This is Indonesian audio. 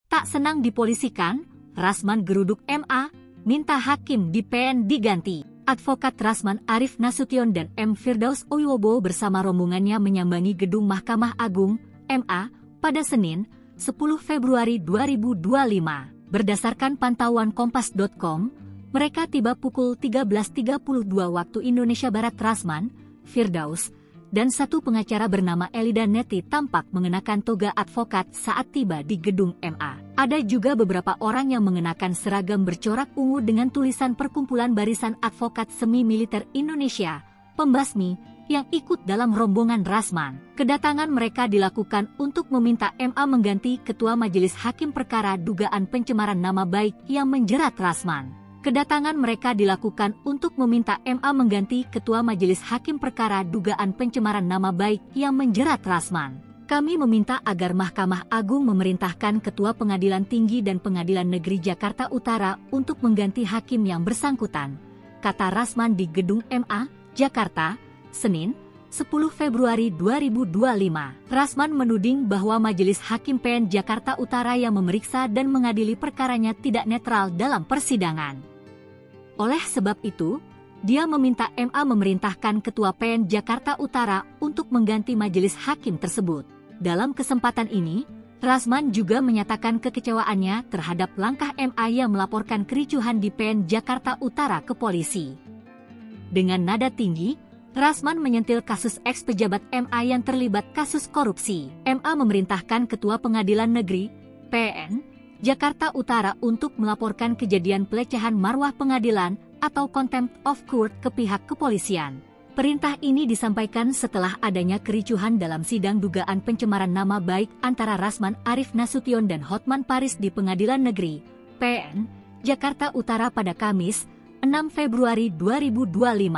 Tak senang dipolisikan, Rasman geruduk MA, minta hakim di PN diganti. Advokat Rasman Arief Nasution dan M. Firdaus Wibowo bersama rombongannya menyambangi gedung Mahkamah Agung, MA, pada Senin, 10 Februari 2025. Berdasarkan pantauan Kompas.com, mereka tiba pukul 13.32 waktu Indonesia Barat. Rasman, Firdaus, dan satu pengacara bernama Elida Neti tampak mengenakan toga advokat saat tiba di gedung MA. Ada juga beberapa orang yang mengenakan seragam bercorak ungu dengan tulisan Perkumpulan Barisan Advokat Semi Militer Indonesia, Pembasmi, yang ikut dalam rombongan Rasman. Kedatangan mereka dilakukan untuk meminta MA mengganti Ketua Majelis Hakim Perkara dugaan pencemaran nama baik yang menjerat Rasman. Kedatangan mereka dilakukan untuk meminta MA mengganti Ketua Majelis Hakim Perkara dugaan pencemaran nama baik yang menjerat Rasman. Kami meminta agar Mahkamah Agung memerintahkan Ketua Pengadilan Tinggi dan Pengadilan Negeri Jakarta Utara untuk mengganti hakim yang bersangkutan, kata Rasman di gedung MA, Jakarta, Senin, 10 Februari 2025. Rasman menuding bahwa Majelis Hakim PN Jakarta Utara yang memeriksa dan mengadili perkaranya tidak netral dalam persidangan. Oleh sebab itu, dia meminta MA memerintahkan Ketua PN Jakarta Utara untuk mengganti majelis hakim tersebut. Dalam kesempatan ini, Rasman juga menyatakan kekecewaannya terhadap langkah MA yang melaporkan kericuhan di PN Jakarta Utara ke polisi. Dengan nada tinggi, Rasman menyentil kasus ex-pejabat MA yang terlibat kasus korupsi. MA memerintahkan Ketua Pengadilan Negeri, PN, Jakarta Utara untuk melaporkan kejadian pelecehan marwah pengadilan atau contempt of court ke pihak kepolisian. Perintah ini disampaikan setelah adanya kericuhan dalam sidang dugaan pencemaran nama baik antara Rasman Arief Nasution dan Hotman Paris di Pengadilan Negeri, PN, Jakarta Utara pada Kamis, 6 Februari 2025.